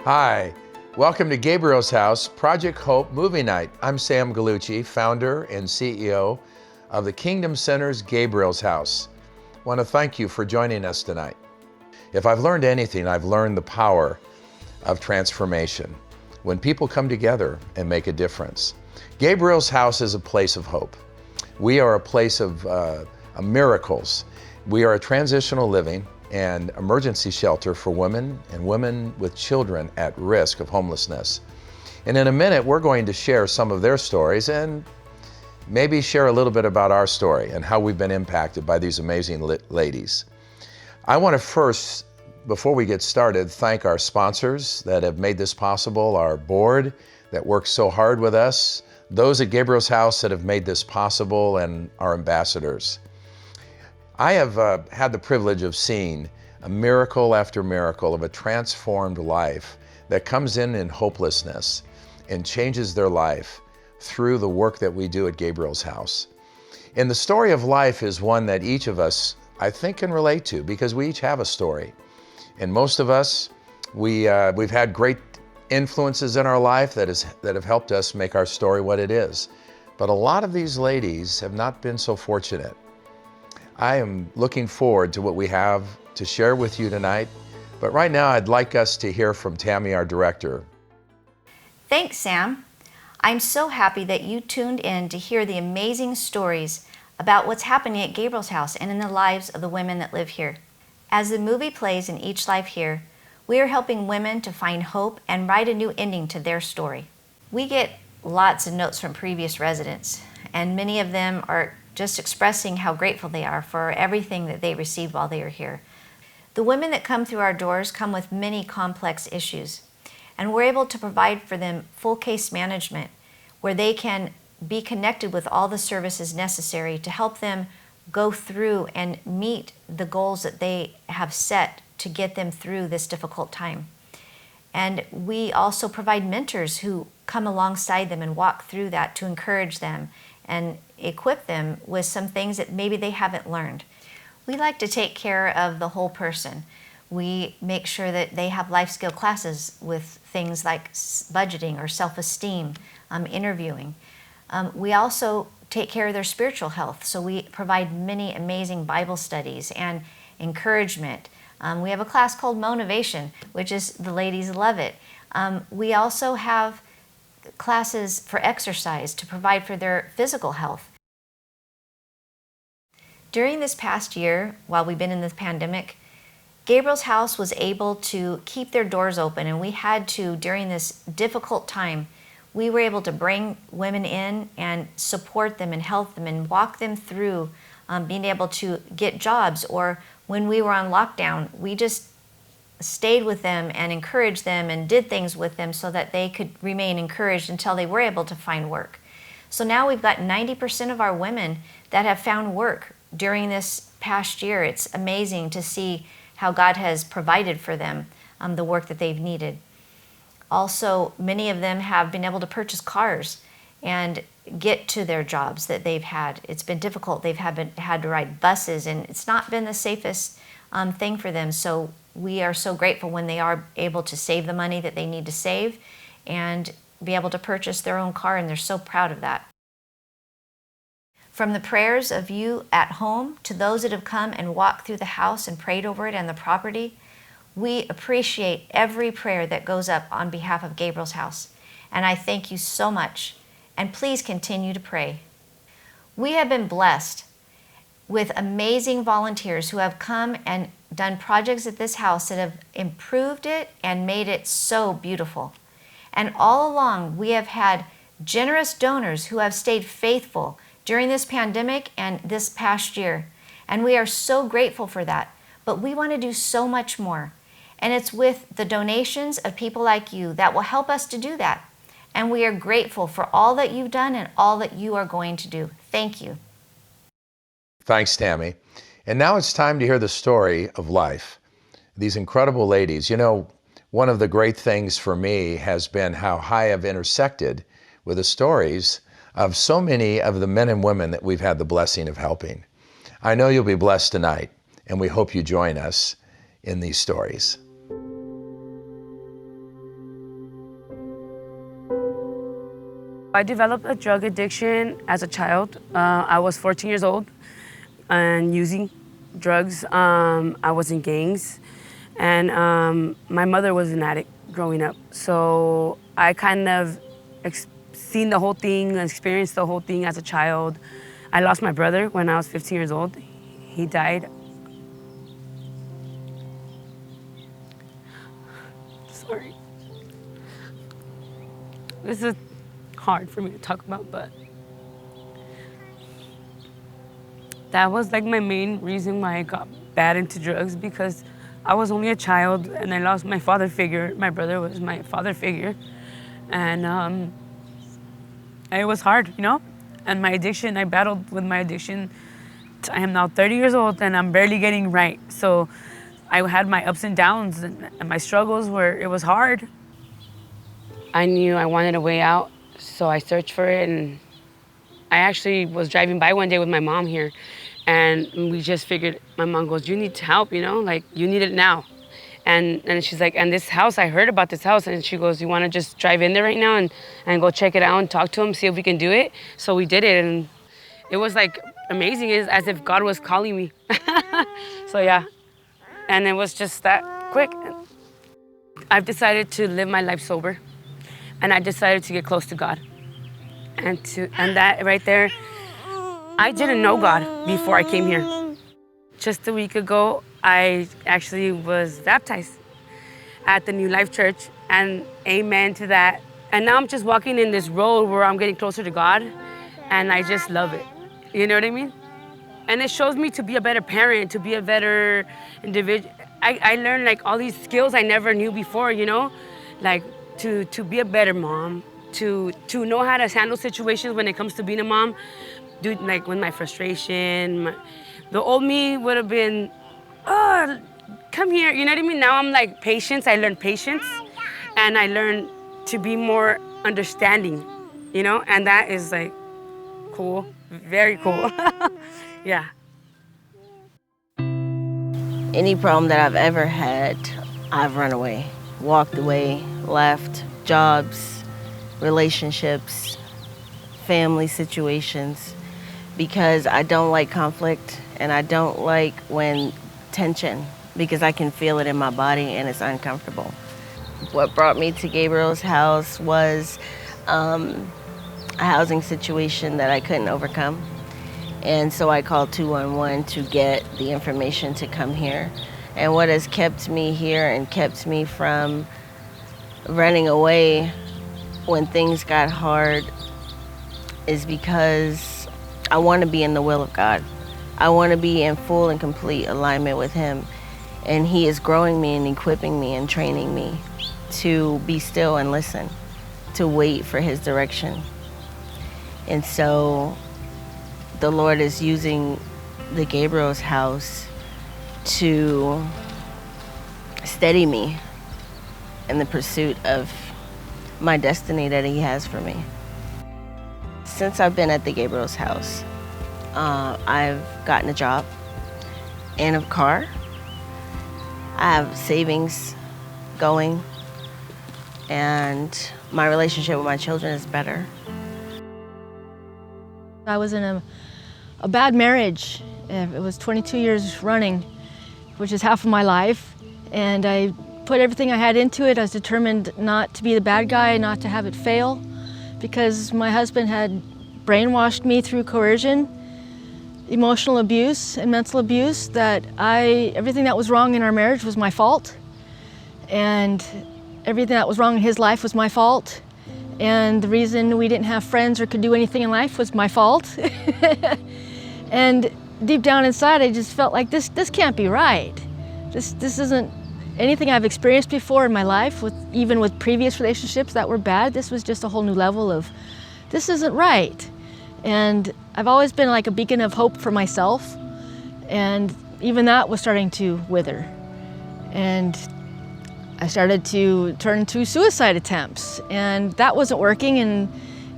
Hi, welcome to Gabriel's House, Project Hope Movie Night. I'm Sam Gallucci, founder and CEO of the Kingdom Center's Gabriel's House. I want to thank you for joining us tonight. If I've learned anything, I've learned the power of transformation when people come together and make a difference. Gabriel's House is a place of hope. We are a place of miracles. We are a transitional living and emergency shelter for women and women with children at risk of homelessness. And in a minute, we're going to share some of their stories and maybe share a little bit about our story and how we've been impacted by these amazing ladies. I want to first, before we get started, thank our sponsors that have made this possible, our board that works so hard with us, those at Gabriel's House that have made this possible, and our ambassadors. I have had the privilege of seeing a miracle after miracle of a transformed life that comes in hopelessness and changes their life through the work that we do at Gabriel's House. And the story of life is one that each of us, I think, can relate to because we each have a story. And most of us, we've had great influences in our life that have helped us make our story what it is. But a lot of these ladies have not been so fortunate. I am looking forward to what we have to share with you tonight, but right now I'd like us to hear from Tammy, our director. Thanks, Sam. I'm so happy that you tuned in to hear the amazing stories about what's happening at Gabriel's House and in the lives of the women that live here. As the movie plays in each life here, we are helping women to find hope and write a new ending to their story. We get lots of notes from previous residents, and many of them are just expressing how grateful they are for everything that they received while they are here. The women that come through our doors come with many complex issues, and we're able to provide for them full case management where they can be connected with all the services necessary to help them go through and meet the goals that they have set to get them through this difficult time. And we also provide mentors who come alongside them and walk through that to encourage them and equip them with some things that maybe they haven't learned. We like to take care of the whole person. We make sure that they have life skill classes with things like budgeting or self-esteem, interviewing. We also take care of their spiritual health. So we provide many amazing Bible studies and encouragement. We have a class called Motivation, which is, the ladies love it. We also have classes for exercise to provide for their physical health. During this past year, while we've been in this pandemic, Gabriel's House was able to keep their doors open, and we had to, during this difficult time, we were able to bring women in and support them and help them and walk them through being able to get jobs. Or when we were on lockdown, we just stayed with them and encouraged them and did things with them so that they could remain encouraged until they were able to find work. So now we've got 90% of our women that have found work during this past year. It's amazing to see how God has provided for them the work that they've needed. Also, many of them have been able to purchase cars and get to their jobs that they've had. It's been difficult. They've had to ride buses, and it's not been the safest thing for them. So we are so grateful when they are able to save the money that they need to save and be able to purchase their own car, and they're so proud of that. From the prayers of you at home to those that have come and walked through the house and prayed over it and the property, we appreciate every prayer that goes up on behalf of Gabriel's House. And I thank you so much. And please continue to pray. We have been blessed with amazing volunteers who have come and done projects at this house that have improved it and made it so beautiful. And all along, we have had generous donors who have stayed faithful during this pandemic and this past year. And we are so grateful for that. But we want to do so much more. And it's with the donations of people like you that will help us to do that. And we are grateful for all that you've done and all that you are going to do. Thank you. Thanks, Tammy. And now it's time to hear the story of life. These incredible ladies. You know, one of the great things for me has been how I have intersected with the stories of so many of the men and women that we've had the blessing of helping. I know you'll be blessed tonight, and we hope you join us in these stories. I developed a drug addiction as a child. I was 14 years old and using drugs. I was in gangs, and my mother was an addict growing up. So I kind of seen the whole thing, experienced the whole thing as a child. I lost my brother when I was 15 years old. He died. Sorry. This is hard for me to talk about, but that was like my main reason why I got bad into drugs, because I was only a child and I lost my father figure. My brother was my father figure. And it was hard, you know? And my addiction, I battled with my addiction. I am now 30 years old and I'm barely getting right. So I had my ups and downs and my struggles where it was hard. I knew I wanted a way out, so I searched for it. And I actually was driving by one day with my mom here, and we just figured, my mom goes, you need help, you know, like you need it now. And she's like, and this house, I heard about this house. And she goes, you wanna just drive in there right now and go check it out and talk to him, see if we can do it? So we did it, and it was like amazing. It's as if God was calling me. So yeah, and it was just that quick. I've decided to live my life sober, and I decided to get close to God. And that right there, I didn't know God before I came here. Just a week ago, I actually was baptized at the New Life Church, and amen to that. And now I'm just walking in this road where I'm getting closer to God, and I just love it. You know what I mean? And it shows me to be a better parent, to be a better individual. I learned like all these skills I never knew before, you know? Like to be a better mom, to know how to handle situations when it comes to being a mom. Dude, like with my frustration, the old me would have been, oh, come here, you know what I mean? Now I'm like patience, I learned patience, and I learned to be more understanding, you know? And that is like cool, very cool, yeah. Any problem that I've ever had, I've run away, walked away, left, jobs, relationships, family situations, because I don't like conflict and I don't like when tension, because I can feel it in my body and it's uncomfortable. What brought me to Gabriel's house was a housing situation that I couldn't overcome. And so I called 211 to get the information to come here. And what has kept me here and kept me from running away when things got hard is because I want to be in the will of God. I want to be in full and complete alignment with Him. And He is growing me and equipping me and training me to be still and listen, to wait for His direction. And so the Lord is using the Gabriel's house to steady me in the pursuit of my destiny that He has for me. Since I've been at the Gabriel's house, I've gotten a job and a car. I have savings going, and my relationship with my children is better. I was in a bad marriage. It was 22 years running, which is half of my life. And I put everything I had into it. I was determined not to be the bad guy, not to have it fail, because my husband had brainwashed me through coercion, emotional abuse and mental abuse, that everything that was wrong in our marriage was my fault. And everything that was wrong in his life was my fault. And the reason we didn't have friends or could do anything in life was my fault. And deep down inside, I just felt like this can't be right. This isn't anything I've experienced before in my life, even with previous relationships that were bad. This was just a whole new level of, this isn't right. And I've always been like a beacon of hope for myself. And even that was starting to wither. And I started to turn to suicide attempts, and that wasn't working. And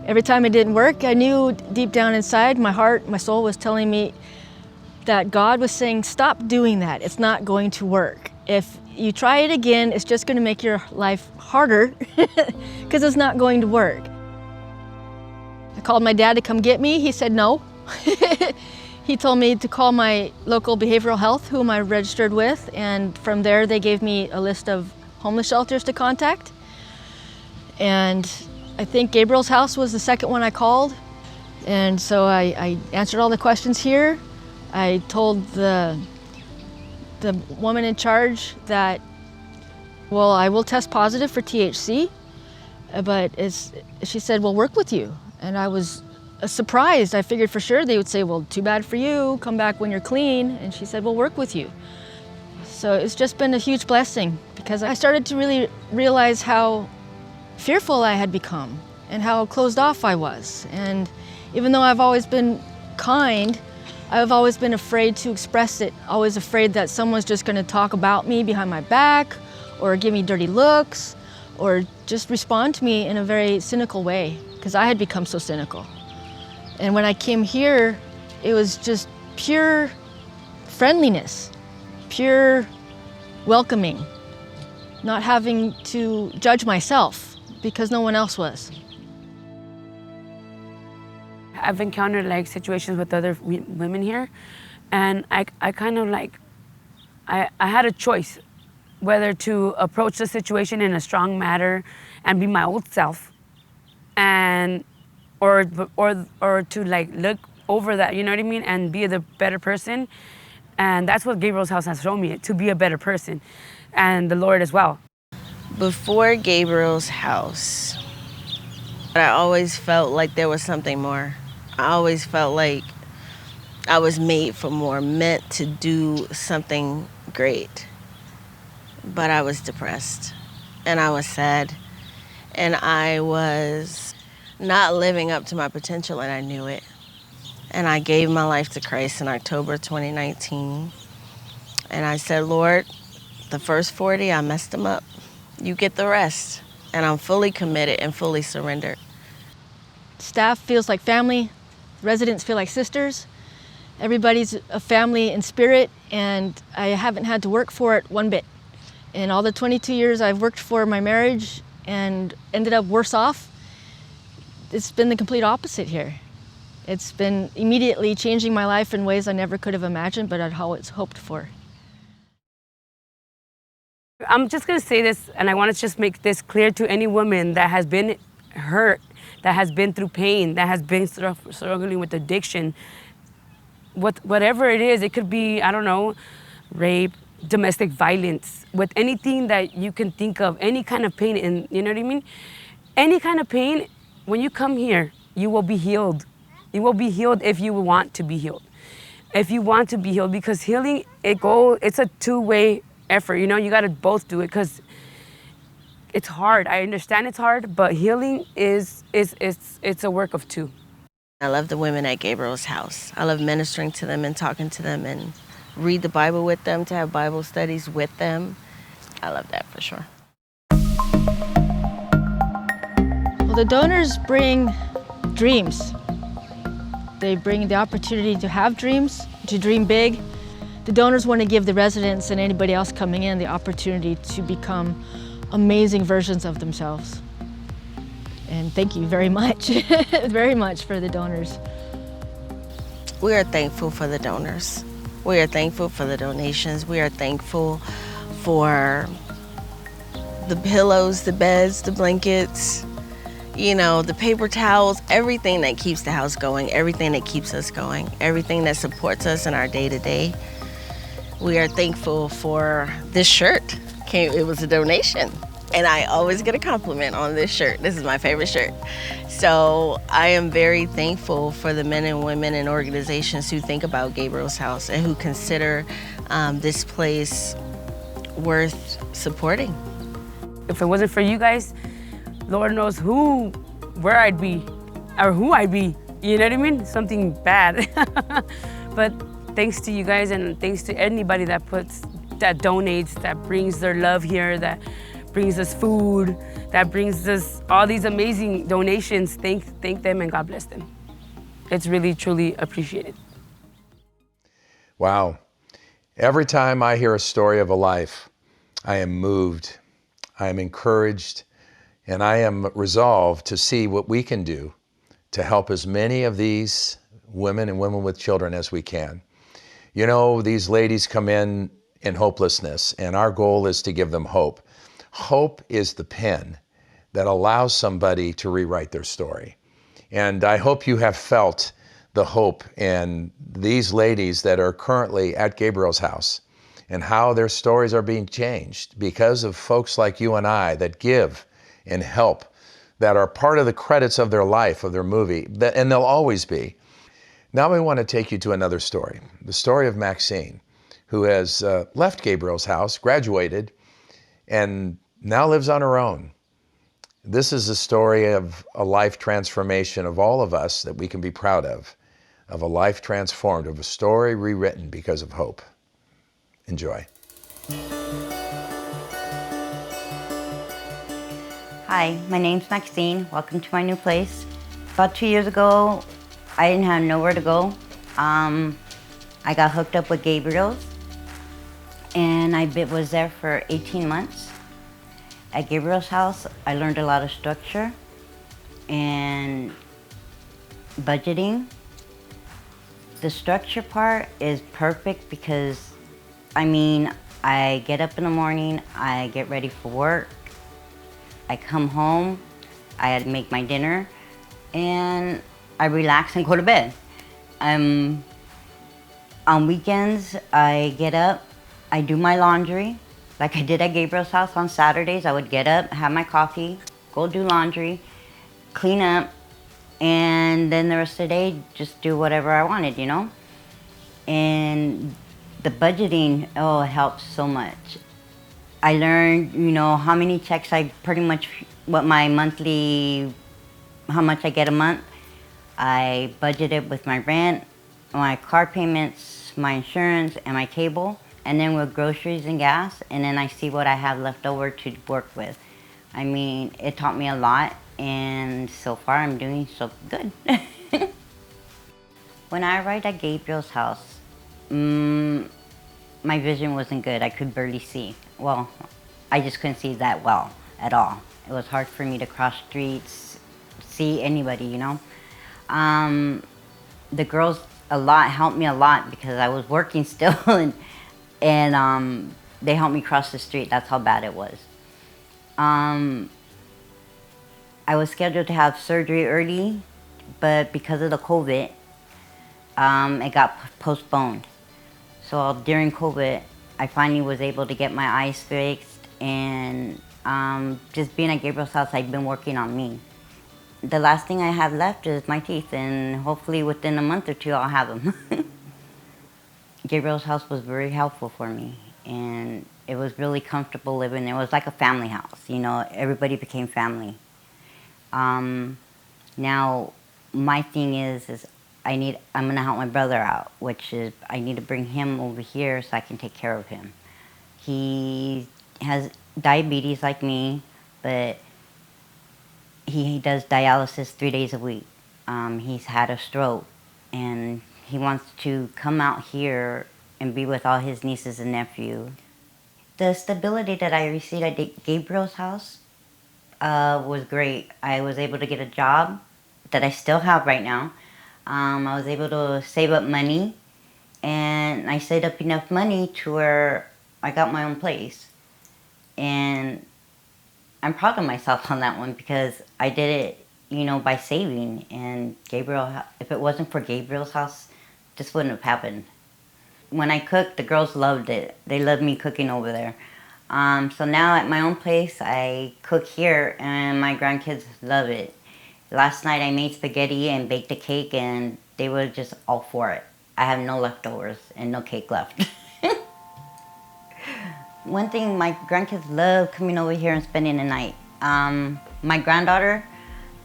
every time it didn't work, I knew deep down inside, my heart, my soul was telling me that God was saying, stop doing that. It's not going to work. If you try it again, it's just going to make your life harder because it's not going to work. I called my dad to come get me. He said no. He told me to call my local behavioral health, whom I registered with, and from there they gave me a list of homeless shelters to contact. And I think Gabriel's house was the second one I called. And so I answered all the questions here. I told the woman in charge that, well, I will test positive for THC, but she said, we'll work with you. And I was surprised. I figured for sure they would say, well, too bad for you, come back when you're clean. And she said, we'll work with you. So it's just been a huge blessing because I started to really realize how fearful I had become and how closed off I was. And even though I've always been kind, I've always been afraid to express it, always afraid that someone's just gonna talk about me behind my back or give me dirty looks or just respond to me in a very cynical way because I had become so cynical. And when I came here, it was just pure friendliness, pure welcoming, not having to judge myself because no one else was. I've encountered like situations with other women here, and I kind of like, I had a choice whether to approach the situation in a strong manner and be my old self, and or to like look over that, you know what I mean, and be the better person. And that's what Gabriel's house has shown me, to be a better person, and the Lord as well. Before Gabriel's house, I always felt like there was something more. I always felt like I was made for more, meant to do something great. But I was depressed, and I was sad, and I was not living up to my potential, and I knew it. And I gave my life to Christ in October 2019. And I said, Lord, the first 40, I messed them up. You get the rest. And I'm fully committed and fully surrendered. Staff feels like family. Residents feel like sisters. Everybody's a family in spirit, and I haven't had to work for it one bit. In all the 22 years I've worked for my marriage and ended up worse off, it's been the complete opposite here. It's been immediately changing my life in ways I never could have imagined, but I'd always hoped for. I'm just gonna say this, and I want to just make this clear to any woman that has been hurt, that has been through pain, that has been struggling with addiction. Whatever it is, it could be, I don't know, rape, domestic violence, with anything that you can think of, any kind of pain, and you know what I mean? Any kind of pain, when you come here, you will be healed. You will be healed if you want to be healed. If you want to be healed, because healing, it's a two-way effort, you know? You gotta both do it, because it's hard. I understand it's hard, but healing it's a work of two. I love the women at Gabriel's house. I love ministering to them and talking to them and read the Bible with them, to have Bible studies with them. I love that for sure. Well, the donors bring dreams. They bring the opportunity to have dreams, to dream big. The donors want to give the residents and anybody else coming in the opportunity to become amazing versions of themselves. And thank you very much, very much for the donors. We are thankful for the donors. We are thankful for the donations. We are thankful for the pillows, the beds, the blankets, you know, the paper towels, everything that keeps the house going, everything that keeps us going, everything that supports us in our day-to-day. We are thankful for this shirt. It was a donation, and I always get a compliment on this shirt. This is my favorite shirt. So I am very thankful for the men and women and organizations who think about Gabriel's house and who consider this place worth supporting. If it wasn't for you guys, Lord knows where I'd be, or who I'd be. You know what I mean? Something bad. But thanks to you guys, and thanks to anybody that donates, that brings their love here, that brings us food, that brings us all these amazing donations. Thank them, and God bless them. It's really, truly appreciated. Wow. Every time I hear a story of a life, I am moved, I am encouraged, and I am resolved to see what we can do to help as many of these women and women with children as we can. You know, these ladies come in hopelessness, and our goal is to give them hope. Hope is the pen that allows somebody to rewrite their story. And I hope you have felt the hope in these ladies that are currently at Gabriel's house and how their stories are being changed because of folks like you and I that give and help, that are part of the credits of their life, of their movie, and they'll always be. Now we want to take you to another story, the story of Maxine, who has left Gabriel's house, graduated, and now lives on her own. This is a story of a life transformation of all of us that we can be proud of a life transformed, of a story rewritten because of hope. Enjoy. Hi, my name's Maxine. Welcome to my new place. About 2 years ago, I didn't have nowhere to go. I got hooked up with Gabriel's, and I was there for 18 months. At Gabriel's house, I learned a lot of structure and budgeting. The structure part is perfect because, I get up in the morning, I get ready for work, I come home, I make my dinner, and I relax and go to bed. On weekends, I get up, I do my laundry. Like I did at Gabriel's house on Saturdays, I would get up, have my coffee, go do laundry, clean up, and then the rest of the day, just do whatever I wanted, you know? And the budgeting, oh, it helps so much. I learned, how many checks how much I get a month. I budgeted with my rent, my car payments, my insurance, and my cable. And then with groceries and gas, and then I see what I have left over to work with. It taught me a lot, and so far I'm doing so good. When I arrived at Gabriel's house, my vision wasn't good. I could barely see. Well, I just couldn't see that well at all. It was hard for me to cross streets, see anybody, The girls helped me a lot because I was working still, and they helped me cross the street. That's how bad it was. I was scheduled to have surgery early, but because of the COVID, it got postponed. So during COVID, I finally was able to get my eyes fixed, and just being at Gabriel's house, I've been working on me. The last thing I have left is my teeth, and hopefully within a month or two, I'll have them. Gabriel's house was very helpful for me, and it was really comfortable living. It was like a family house, everybody became family. Now, my thing is I'm gonna help my brother out, which is I need to bring him over here so I can take care of him. He has diabetes like me, but he does dialysis 3 days a week. He's had a stroke, and he wants to come out here and be with all his nieces and nephews. The stability that I received at Gabriel's house was great. I was able to get a job that I still have right now. I was able to save up money, and I saved up enough money to where I got my own place. And I'm proud of myself on that one because I did it, by saving. And if it wasn't for Gabriel's house, this wouldn't have happened. When I cooked, the girls loved it. They loved me cooking over there. So now at my own place, I cook here, and my grandkids love it. Last night I made spaghetti and baked a cake, and they were just all for it. I have no leftovers and no cake left. One thing, my grandkids love coming over here and spending the night. My granddaughter,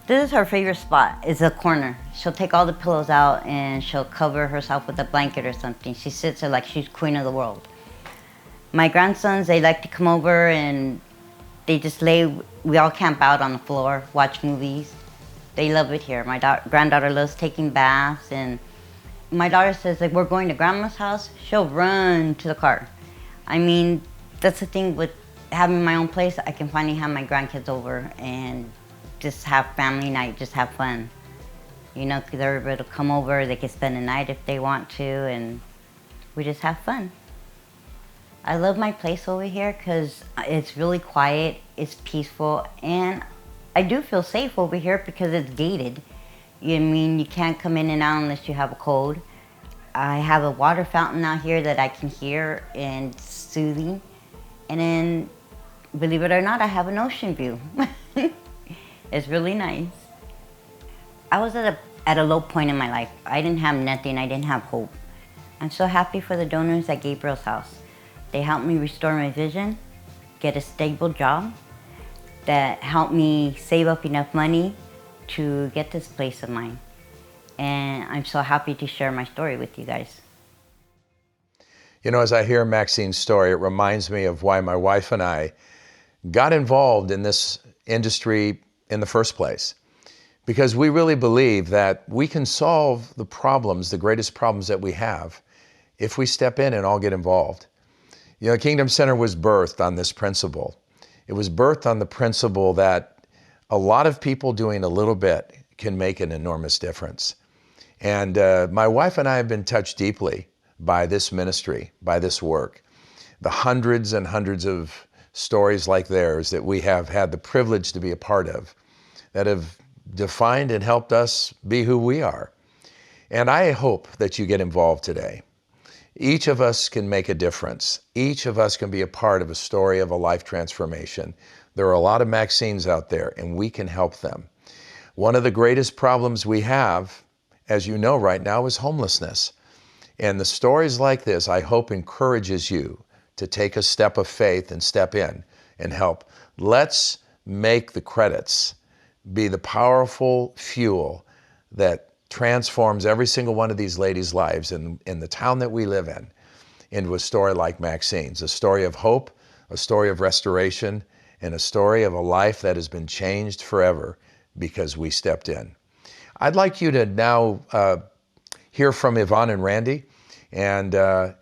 this is her favorite spot, is the corner. She'll take all the pillows out and she'll cover herself with a blanket or something. She sits there like she's queen of the world. My grandsons, they like to come over and they just we all camp out on the floor, watch movies. They love it here. My granddaughter loves taking baths, and my daughter says, like, we're going to grandma's house, she'll run to the car. That's the thing with having my own place. I can finally have my grandkids over and just have family night, just have fun. You know, they're able to come over, they can spend the night if they want to, and we just have fun. I love my place over here because it's really quiet, it's peaceful, and I do feel safe over here because it's gated. You mean you can't come in and out unless you have a code. I have a water fountain out here that I can hear and it's soothing. And then, believe it or not, I have an ocean view. It's really nice. I was at a low point in my life. I didn't have nothing, I didn't have hope. I'm so happy for the donors at Gabriel's house. They helped me restore my vision, get a stable job, that helped me save up enough money to get this place of mine. And I'm so happy to share my story with you guys. You know, as I hear Maxine's story, it reminds me of why my wife and I got involved in this industry in the first place. Because we really believe that we can solve the problems, the greatest problems that we have, if we step in and all get involved. You know, Kingdom Center was birthed on this principle. It was birthed on the principle that a lot of people doing a little bit can make an enormous difference. And my wife and I have been touched deeply by this ministry, by this work. The hundreds and hundreds of stories like theirs that we have had the privilege to be a part of, that have defined and helped us be who we are. And I hope that you get involved today. Each of us can make a difference. Each of us can be a part of a story of a life transformation. There are a lot of Maxines out there, and we can help them. One of the greatest problems we have, as you know right now, is homelessness. And the stories like this, I hope, encourages you to take a step of faith and step in and help. Let's make the credits be the powerful fuel that transforms every single one of these ladies' lives in the town that we live in into a story like Maxine's, a story of hope, a story of restoration, and a story of a life that has been changed forever because we stepped in. I'd like you to now hear from Yvonne and Randy, and I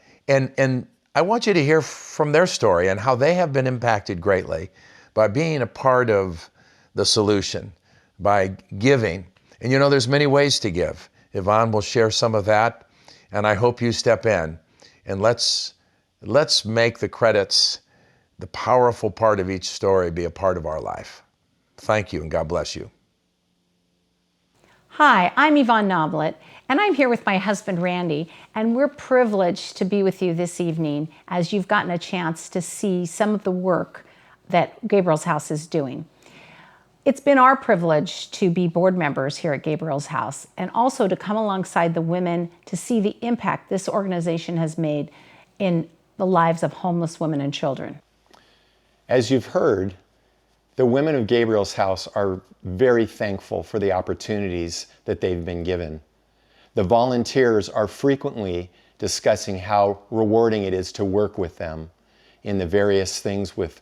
want you to hear from their story and how they have been impacted greatly by being a part of the solution, by giving. And you know, there's many ways to give. Yvonne will share some of that, and I hope you step in. And let's make the credits, the powerful part of each story, be a part of our life. Thank you, and God bless you. Hi, I'm Yvonne Noblet, and I'm here with my husband Randy, and we're privileged to be with you this evening as you've gotten a chance to see some of the work that Gabriel's House is doing. It's been our privilege to be board members here at Gabriel's House and also to come alongside the women to see the impact this organization has made in the lives of homeless women and children. As you've heard, the women of Gabriel's House are very thankful for the opportunities that they've been given. The volunteers are frequently discussing how rewarding it is to work with them in the various things with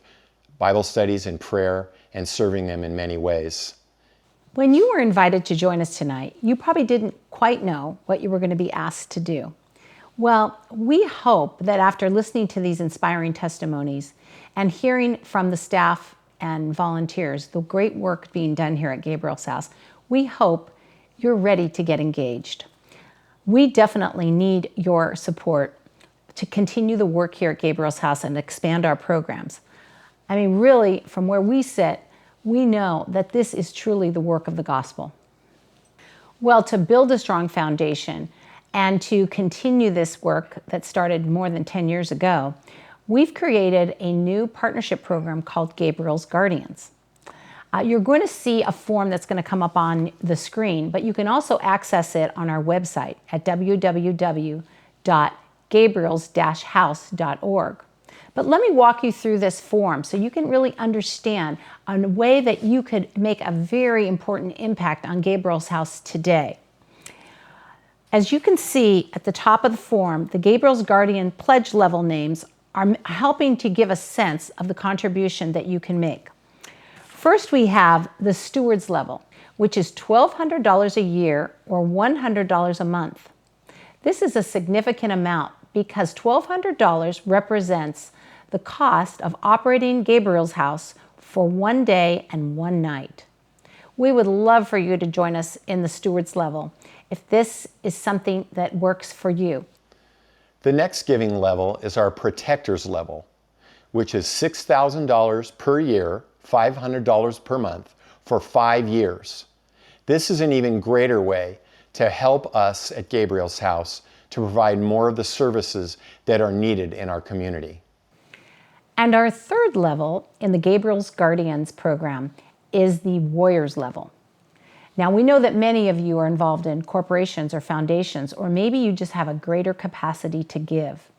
Bible studies and prayer and serving them in many ways. When you were invited to join us tonight, you probably didn't quite know what you were going to be asked to do. Well, we hope that after listening to these inspiring testimonies and hearing from the staff and volunteers, the great work being done here at Gabriel's House, we hope you're ready to get engaged. We definitely need your support to continue the work here at Gabriel's House and expand our programs. I mean, really, from where we sit, we know that this is truly the work of the gospel. Well, to build a strong foundation and to continue this work that started more than 10 years ago, we've created a new partnership program called Gabriel's Guardians. You're going to see a form that's going to come up on the screen, but you can also access it on our website at www.gabriels-house.org. But let me walk you through this form so you can really understand a way that you could make a very important impact on Gabriel's House today. As you can see at the top of the form, the Gabriel's Guardian pledge level names are helping to give a sense of the contribution that you can make. First, we have the stewards level, which is $1,200 a year or $100 a month. This is a significant amount because $1,200 represents the cost of operating Gabriel's House for one day and one night. We would love for you to join us in the stewards level if this is something that works for you. The next giving level is our protectors level, which is $6,000 per year, $500 per month for 5 years. This is an even greater way to help us at Gabriel's House to provide more of the services that are needed in our community. And our third level in the Gabriel's Guardians program is the Warriors level. Now, we know that many of you are involved in corporations or foundations, or maybe you just have a greater capacity to give.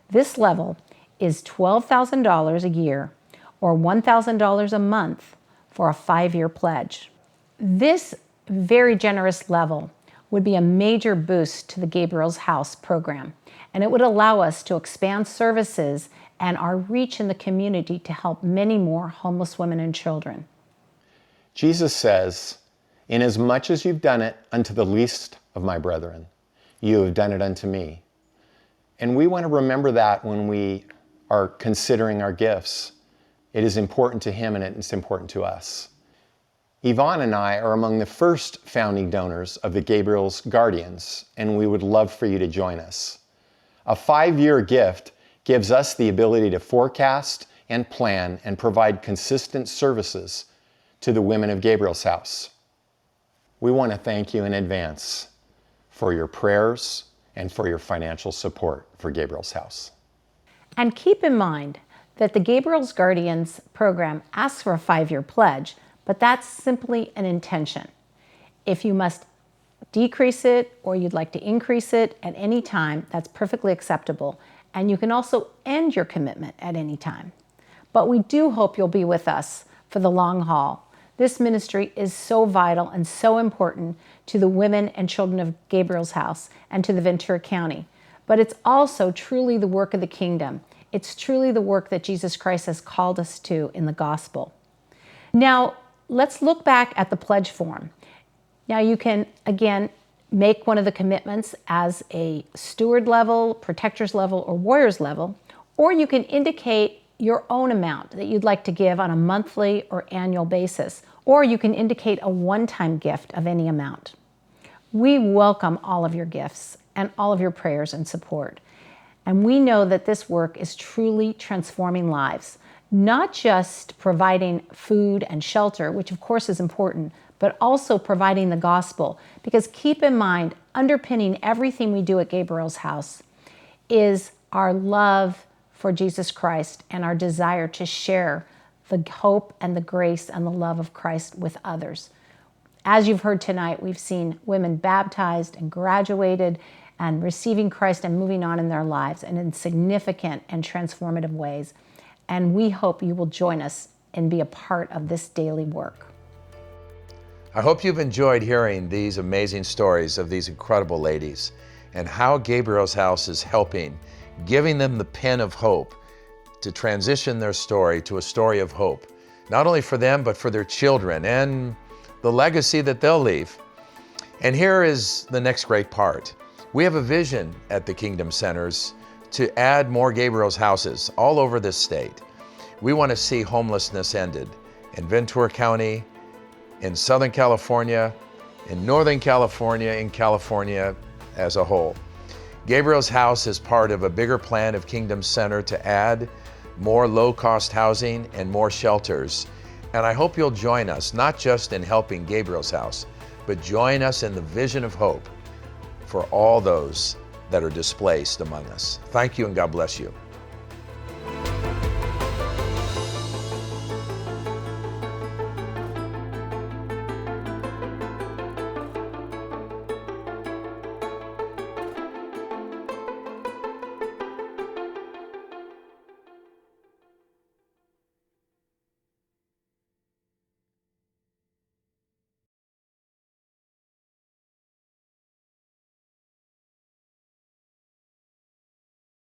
This level is $12,000 a year or $1,000 a month for a 5-year pledge. This very generous level would be a major boost to the Gabriel's House program, and it would allow us to expand services and our reach in the community to help many more homeless women and children. Jesus says, "Inasmuch as you've done it unto the least of my brethren, you have done it unto me." And we want to remember that when we are considering our gifts. It is important to him and it's important to us. Yvonne and I are among the first founding donors of the Gabriel's Guardians, and we would love for you to join us. A 5-year gift gives us the ability to forecast and plan and provide consistent services to the women of Gabriel's House. We want to thank you in advance for your prayers and for your financial support for Gabriel's House. And keep in mind that the Gabriel's Guardians program asks for a 5-year pledge, but that's simply an intention. If you must decrease it or you'd like to increase it at any time, that's perfectly acceptable. And you can also end your commitment at any time. But we do hope you'll be with us for the long haul. This ministry is so vital and so important to the women and children of Gabriel's House and to the Ventura County. But it's also truly the work of the kingdom. It's truly the work that Jesus Christ has called us to in the gospel. Now, let's look back at the pledge form. Now you can, again, make one of the commitments as a steward level, protectors level, or warriors level, or you can indicate your own amount that you'd like to give on a monthly or annual basis, or you can indicate a one-time gift of any amount. We welcome all of your gifts and all of your prayers and support. And we know that this work is truly transforming lives, not just providing food and shelter, which of course is important, but also providing the gospel. Because keep in mind, underpinning everything we do at Gabriel's House is our love for Jesus Christ and our desire to share the hope and the grace and the love of Christ with others. As you've heard tonight, we've seen women baptized and graduated and receiving Christ and moving on in their lives and in significant and transformative ways. And we hope you will join us and be a part of this daily work. I hope you've enjoyed hearing these amazing stories of these incredible ladies and how Gabriel's House is helping, giving them the pen of hope to transition their story to a story of hope, not only for them, but for their children and the legacy that they'll leave. And here is the next great part. We have a vision at the Kingdom Centers to add more Gabriel's Houses all over this state. We want to see homelessness ended in Ventura County, in Southern California, in Northern California, in California as a whole. Gabriel's House is part of a bigger plan of Kingdom Center to add more low-cost housing and more shelters. And I hope you'll join us, not just in helping Gabriel's House, but join us in the vision of hope for all those that are displaced among us. Thank you and God bless you.